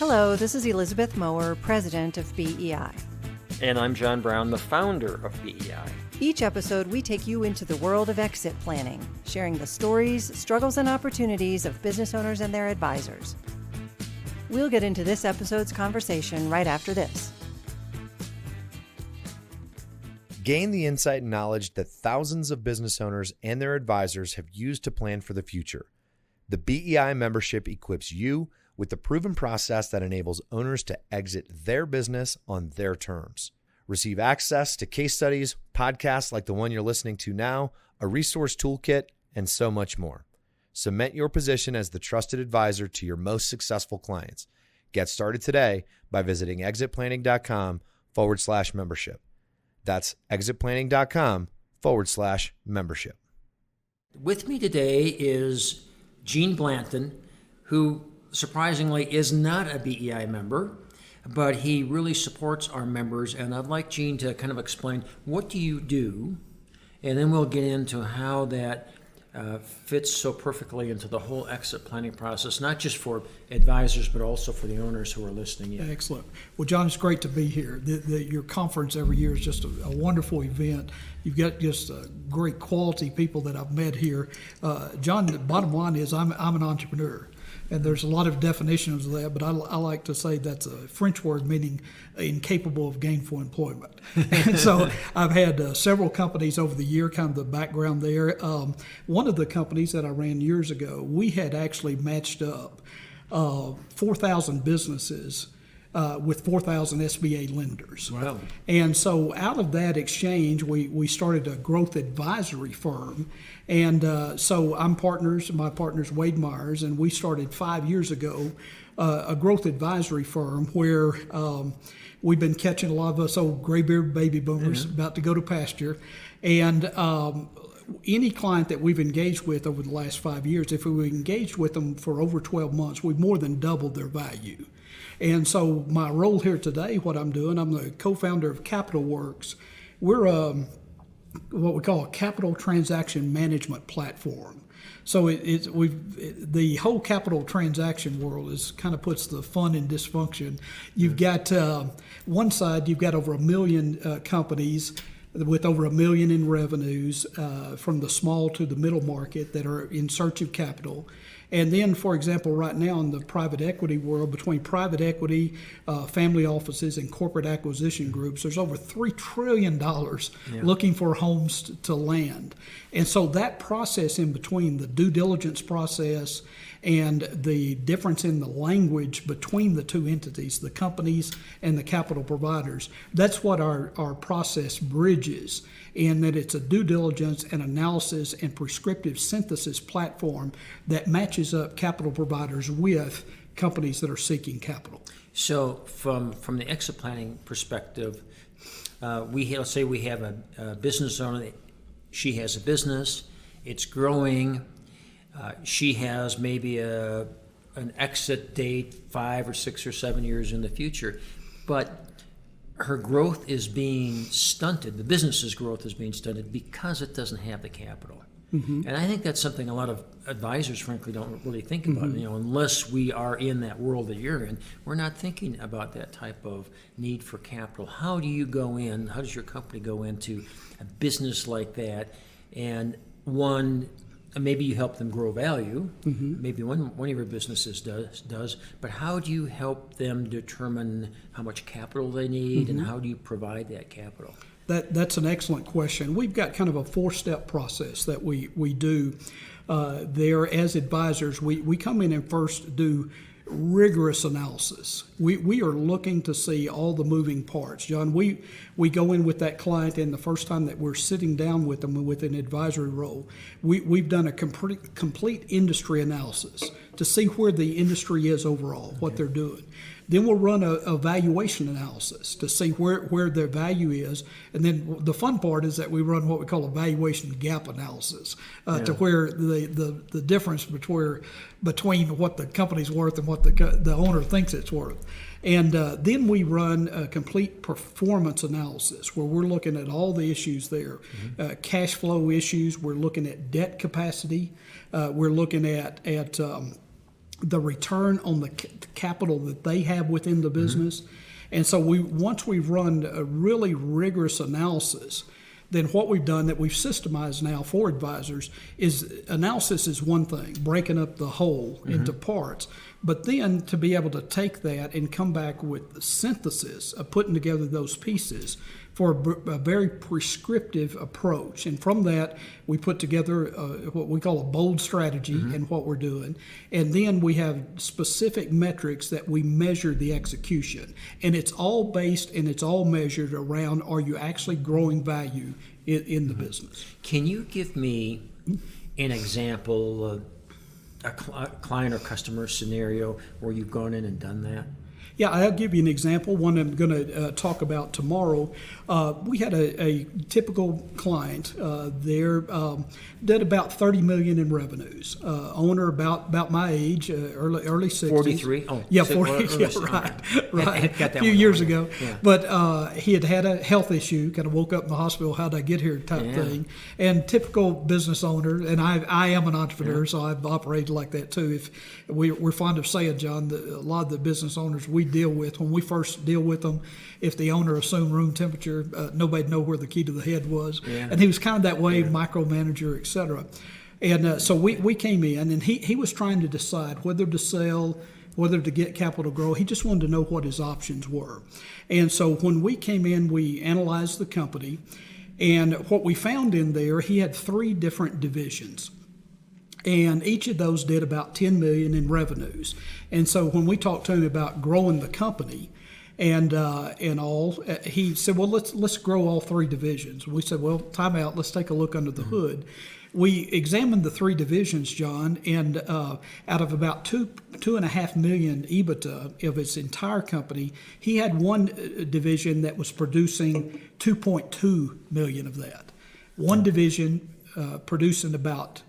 Hello, this is Elizabeth Mower, president of BEI. And I'm John Brown, the founder of BEI. Each episode, we take you into the world of exit planning, sharing the stories, struggles, and opportunities of business owners and their advisors. We'll get into this episode's conversation right after this. Gain the insight and knowledge that thousands of business owners and their advisors have used to plan for the future. The BEI membership equips you with the proven process that enables owners to exit their business on their terms. Receive access to case studies, podcasts like the one you're listening to now, a resource toolkit, and so much more. Cement your position as the trusted advisor to your most successful clients. Get started today by visiting exitplanning.com/membership. That's exitplanning.com/membership. With me today is Gene Blanton, who surprisingly is not a BEI member, but he really supports our members. And I'd like Gene to kind of explain, what do you do? And then we'll get into how that fits so perfectly into the whole exit planning process, not just for advisors, but also for the owners who are listening in. Excellent. Well, John, it's great to be here. Your conference every year is just a wonderful event. You've got just great quality people that I've met here. John, the bottom line is I'm an entrepreneur. And there's a lot of definitions of that, but I like to say that's a French word meaning incapable of gainful employment. And so I've had several companies over the year, kind of the background there. One of the companies that I ran years ago, we had actually matched up 4,000 businesses with 4,000 SBA lenders. Wow. And so out of that exchange, we started a growth advisory firm. And so my partner's Wade Myers, and we started 5 years ago a growth advisory firm where we've been catching a lot of us old gray-bearded baby boomers about to go to pasture. And any client that we've engaged with over the last 5 years, if we engaged with them for over 12 months, we've more than doubled their value. And so my role here today, what I'm doing, I'm the co-founder of Capital Works. We're what we call a capital transaction management platform. So the whole capital transaction world is kind of puts the fun in dysfunction. You've got one side, you've got over 1 million companies with over $1 million in revenues from the small to the middle market that are in search of capital. And then, for example, right now in the private equity world, between private equity, family offices, and corporate acquisition groups, there's over $3 trillion looking for homes to land. And so that process in between, the due diligence process and the difference in the language between the two entities, the companies and the capital providers, that's what our process bridges, in that it's a due diligence and analysis and prescriptive synthesis platform that matches up capital providers with companies that are seeking capital. So from the exit planning perspective, let's say we have a business owner. She has a business, it's growing. She has maybe an exit date 5 or 6 or 7 years in the future, but her growth is being stunted. The business's growth is being stunted because it doesn't have the capital. Mm-hmm. And I think that's something a lot of advisors, frankly, don't really think about. Mm-hmm. Unless we are in that world that you're in, we're not thinking about that type of need for capital. How do you go in? How does your company go into a business like that? And maybe you help them grow value. Mm-hmm. Maybe one of your businesses does. But how do you help them determine how much capital they need, and how do you provide that capital? That's an excellent question. We've got kind of a 4-step process that we do there as advisors. We come in and first do rigorous analysis. We are looking to see all the moving parts. John, we go in with that client, and the first time that we're sitting down with them with an advisory role, we've done a complete industry analysis to see where the industry is overall, what they're doing. Then we'll run a valuation analysis to see where their value is. And then the fun part is that we run what we call a valuation gap analysis to where the difference between what the company's worth and what the owner thinks it's worth. And then we run a complete performance analysis where we're looking at all the issues there. Cash flow issues, we're looking at debt capacity, we're looking at the return on the capital that they have within the business. And so once we've run a really rigorous analysis, then what we've done that we've systemized now for advisors is analysis is one thing, breaking up the whole into parts, but then to be able to take that and come back with the synthesis of putting together those pieces for a very prescriptive approach. And from that, we put together what we call a bold strategy in what we're doing. And then we have specific metrics that we measure the execution. And it's all based and it's all measured around, are you actually growing value in the business? Can you give me an example of a client or customer scenario where you've gone in and done that? Yeah, I'll give you an example, one I'm going to talk about tomorrow. We had a typical client there, did about $30 million in revenues. Owner about my age, early 60s. 43? Oh, yeah, 40. Yeah, right. Got that a few one years right. ago. Yeah. But he had a health issue, kind of woke up in the hospital, how'd I get here type thing. And typical business owner, and I am an entrepreneur, so I've operated like that too. If we're fond of saying, John, that a lot of the business owners we deal with, when we first deal with them, if the owner assumed room temperature, nobody'd know where the key to the head was. Yeah. And he was kind of that way, micromanager, et cetera. And so we came in, and he was trying to decide whether to sell, whether to get capital grow. He just wanted to know what his options were. And so when we came in, we analyzed the company, and what we found in there, he had 3 different divisions. And each of those did about $10 million in revenues. And so when we talked to him about growing the company and all, he said, well, let's grow all 3 divisions. We said, well, time out, let's take a look under the hood. We examined the 3 divisions, John, and out of about $2.5 million EBITDA of its entire company, he had one division that was producing $2.2 million of that. One division producing about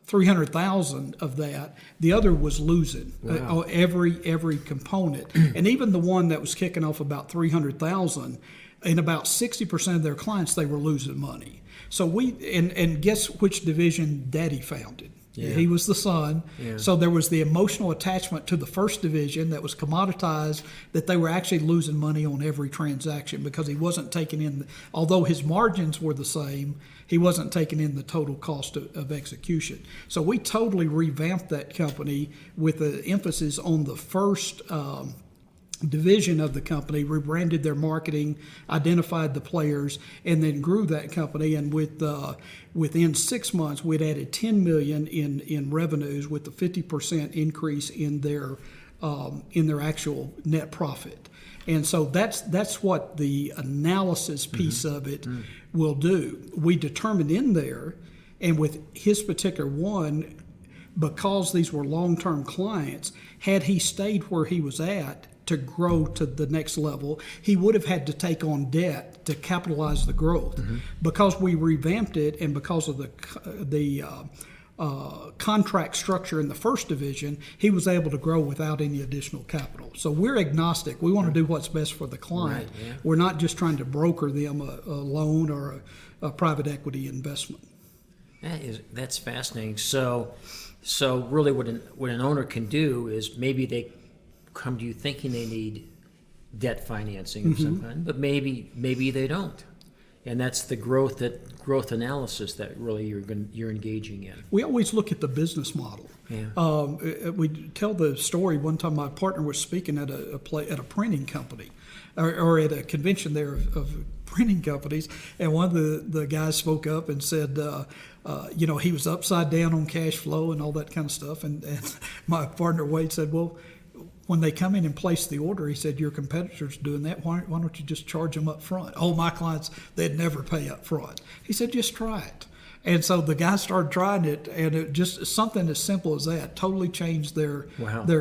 300,000 of that. The other was losing. Wow. Every component, and even the one that was kicking off about 300,000, in about 60% of their clients, they were losing money. So and guess which division Daddy founded? Yeah. He was the son. Yeah. So there was the emotional attachment to the first division that was commoditized, that they were actually losing money on every transaction because he wasn't taking in, although his margins were the same, he wasn't taking in the total cost of execution. So we totally revamped that company with an emphasis on the first division of the company, rebranded their marketing, identified the players, and then grew that company. And within 6 months, we'd added $10 million in revenues with a 50% increase in their actual net profit. And so that's what the analysis piece of it will do. We determined in there, and with his particular one, because these were long-term clients, had he stayed where he was at to grow to the next level, he would have had to take on debt to capitalize the growth. Because we revamped it, and because of the contract structure in the first division, he was able to grow without any additional capital. So we're agnostic. We want to do what's best for the client. Right, yeah. We're not just trying to broker them a loan or a private equity investment. That's fascinating. So really what an owner can do is maybe they come to you thinking they need debt financing of some kind, but maybe they don't. And that's the growth analysis that really you're engaging in. We always look at the business model. Yeah. We tell the story. One time, my partner was speaking at a printing company, or at a convention there of printing companies, and one of the guys spoke up and said, he was upside down on cash flow and all that kind of stuff. And my partner Wade said, well, when they come in and place the order, he said, your competitor's doing that. Why don't you just charge them up front? Oh, my clients, they'd never pay up front. He said, just try it. And so the guys started trying it, and it just something as simple as that totally changed their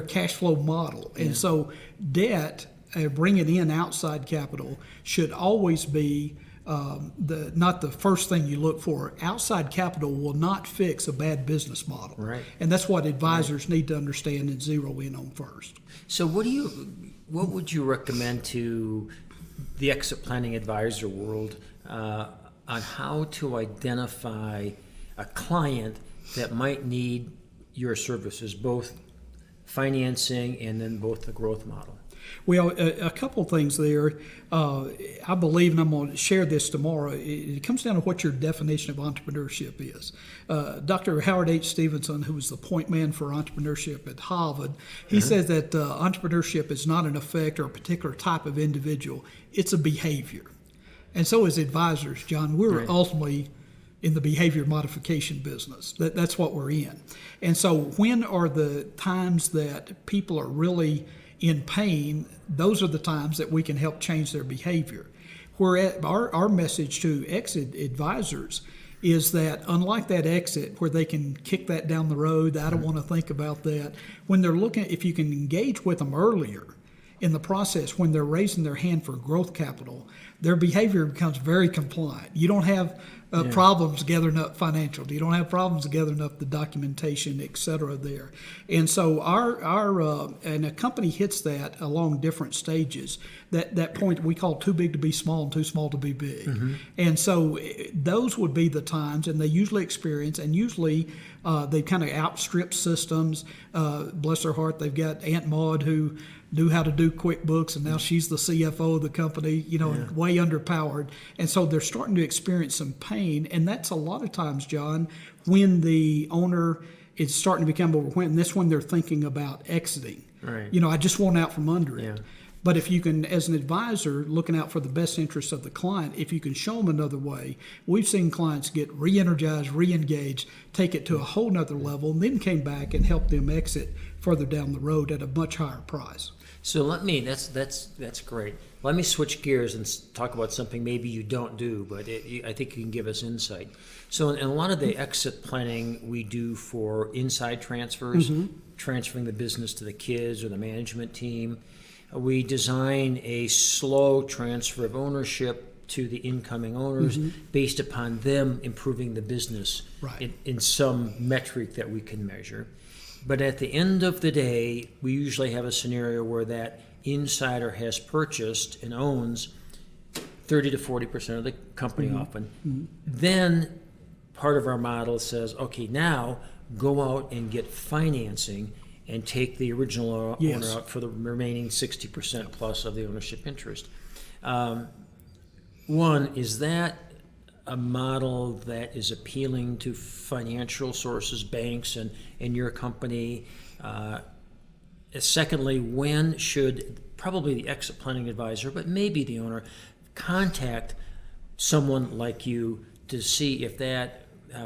cash flow model. And so debt, bringing in outside capital, should always be not the first thing you look for. Outside capital will not fix a bad business model. Right. And that's what advisors need to understand and zero in on first. So what would you recommend to the exit planning advisor world on how to identify a client that might need your services, both financing, and then both the growth model? Well, a couple things there. I believe, and I'm going to share this tomorrow, it comes down to what your definition of entrepreneurship is. Dr. Howard H. Stevenson, who was the point man for entrepreneurship at Harvard, he says that entrepreneurship is not an effect or a particular type of individual, it's a behavior. And so as advisors, John, we're ultimately in the behavior modification business. That's what we're in. And so when are the times that people are really in pain? Those are the times that we can help change their behavior. Where our message to exit advisors is that unlike that exit where they can kick that down the road, I don't want to think about that, when they're looking, if you can engage with them earlier in the process when they're raising their hand for growth capital, their behavior becomes very compliant. You don't have problems gathering up financial. You don't have problems gathering up the documentation, et cetera, there. And so and a company hits that along different stages. That point we call too big to be small and too small to be big. And so those would be the times, and they usually experience, and usually they kind of outstrip systems. Bless their heart, they've got Aunt Maud who knew how to do QuickBooks, and now she's the CFO of the company, way underpowered. And so they're starting to experience some pain, and that's a lot of times, John, when the owner is starting to become overwhelmed. That's when they're thinking about exiting. Right. I just want out from under it. But if you can, as an advisor, looking out for the best interests of the client, if you can show them another way, we've seen clients get re-energized, re-engaged, take it to a whole nother level, and then came back and helped them exit further down the road at a much higher price. So that's great. Let me switch gears and talk about something maybe you don't do, but I think you can give us insight. So in a lot of the exit planning we do for inside transfers, transferring the business to the kids or the management team, we design a slow transfer of ownership to the incoming owners based upon them improving the business in some metric that we can measure. But at the end of the day, we usually have a scenario where that insider has purchased and owns 30 to 40% of the company often. Then part of our model says, okay, now go out and get financing and take the original owner out for the remaining 60% plus of the ownership interest. One, is that a model that is appealing to financial sources, banks, and your company? Secondly, when should probably the exit planning advisor, but maybe the owner, contact someone like you to see if that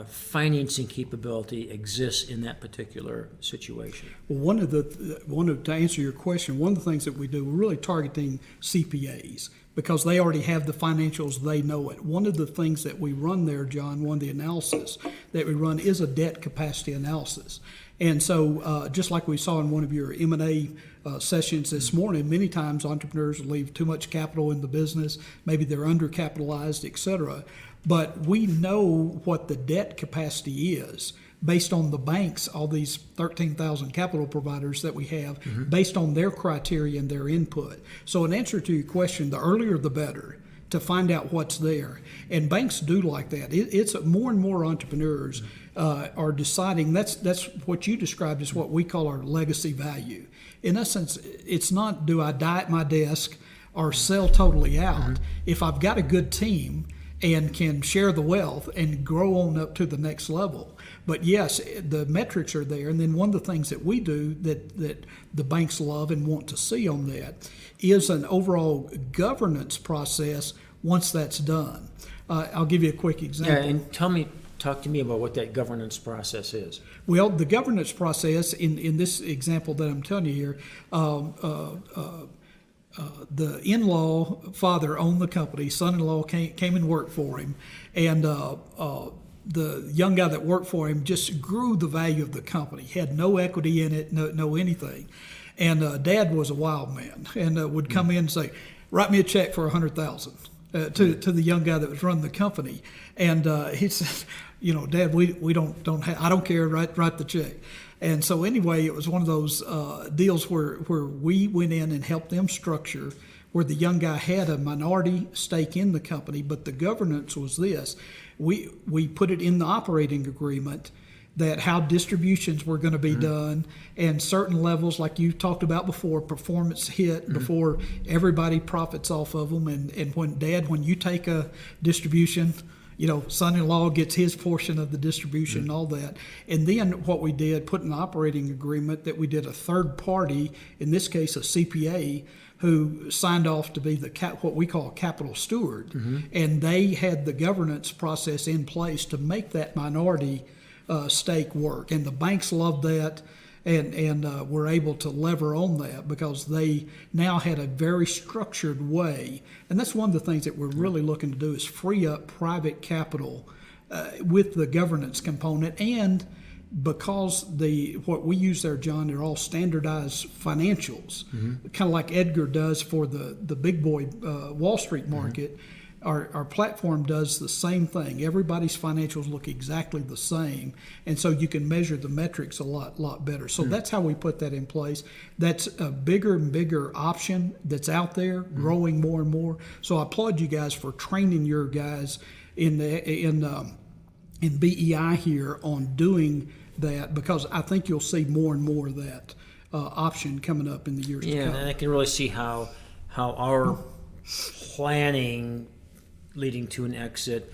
financing capability exists in that particular situation? Well, to answer your question, one of the things that we do, we're really targeting CPAs because they already have the financials, they know it. One of the things that we run there, John, one of the analysis that we run is a debt capacity analysis. And so just like we saw in one of your M&A sessions this morning, many times entrepreneurs leave too much capital in the business, maybe they're undercapitalized, et cetera. But we know what the debt capacity is based on the banks, all these 13,000 capital providers that we have, based on their criteria and their input. So in answer to your question, the earlier the better to find out what's there. And banks do like that. It's more and more entrepreneurs are deciding, that's what you described as what we call our legacy value. In essence, it's not do I die at my desk or sell totally out. If I've got a good team and can share the wealth and grow on up to the next level. But yes, the metrics are there. And then one of the things that we do that the banks love and want to see on that is an overall governance process once that's done. I'll give you a quick example. Yeah, and talk to me about what that governance process is. Well, the governance process in this example that I'm telling you here, the in-law father owned the company. Son-in-law came and worked for him, and the young guy that worked for him just grew the value of the company. Had no equity in it, no anything. And Dad was a wild man, and would come in and say, "Write me a check for $100,000." To the young guy that was running the company, and he said, "Dad, we don't have. I don't care. Write the check." And so anyway, it was one of those deals where we went in and helped them structure where the young guy had a minority stake in the company, but the governance was this. We put it in the operating agreement that how distributions were going to be done, and certain levels, like you talked about before, performance hit before everybody profits off of them. And when you take a distribution, son-in-law gets his portion of the distribution and all that. And then what we did, put an operating agreement that we did a third party, in this case a CPA, who signed off to be what we call a capital steward. And they had the governance process in place to make that minority stake work. And the banks loved that and were able to lever on that because they now had a very structured way. And that's one of the things that we're really looking to do is free up private capital with the governance component. And because what we use there, John, they're all standardized financials, kind of like Edgar does for the big boy Wall Street market. Our platform does the same thing. Everybody's financials look exactly the same, and so you can measure the metrics a lot better. So that's how we put that in place. That's a bigger and bigger option that's out there, growing more and more. So I applaud you guys for training your guys in BEI here on doing that, because I think you'll see more and more of that option coming up in the years to come. Yeah, and I can really see how our planning leading to an exit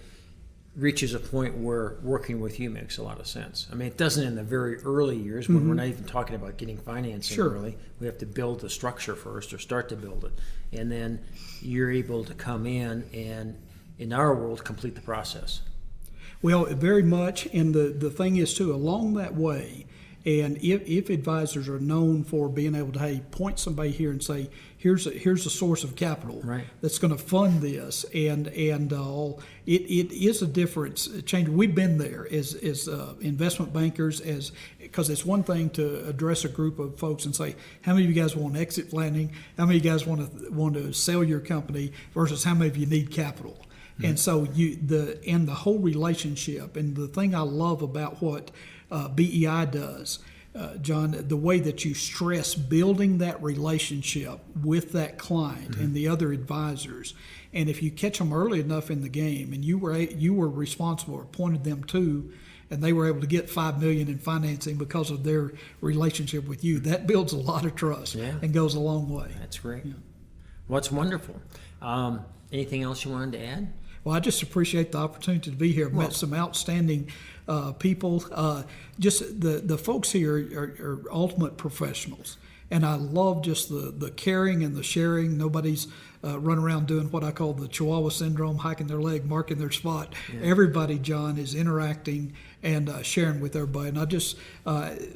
reaches a point where working with you makes a lot of sense. I mean, it doesn't in the very early years when we're not even talking about getting financing early. We have to build the structure first or start to build it. And then you're able to come in and, in our world, complete the process. Well, very much. And the thing is, too, along that way, and if advisors are known for being able to, point somebody here and say, here's a source of capital that's going to fund this, and it is a difference change. We've been there as investment bankers, because it's one thing to address a group of folks and say, how many of you guys want exit planning? How many of you guys want to sell your company? Versus how many of you need capital? And so the whole relationship, and the thing I love about what BEI does, John, the way that you stress building that relationship with that client and the other advisors, and if you catch them early enough in the game, and you were responsible or pointed them to, and they were able to get $5 million in financing because of their relationship with you, that builds a lot of trust and goes a long way. That's great. Well, that's wonderful. Anything else you wanted to add? Well, I just appreciate the opportunity to be here. I've met some outstanding people. Just the folks here are ultimate professionals. And I love just the caring and the sharing. Nobody's running around doing what I call the Chihuahua syndrome, hiking their leg, marking their spot. Everybody, John, is interacting and sharing with everybody. And I just,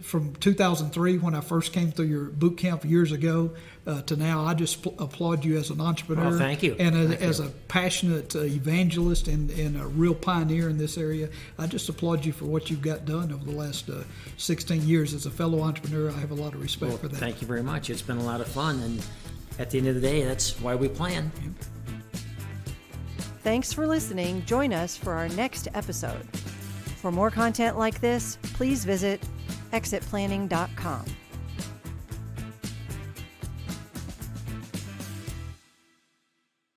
from 2003, when I first came through your boot camp years ago, to now, I just applaud you as an entrepreneur. Oh, thank you. And as a passionate evangelist and a real pioneer in this area. I just applaud you for what you've got done over the last 16 years. As a fellow entrepreneur, I have a lot of respect for that. Thank you very much. It's been a lot of fun. And at the end of the day, that's why we plan. Thanks for listening. Join us for our next episode. For more content like this, please visit exitplanning.com.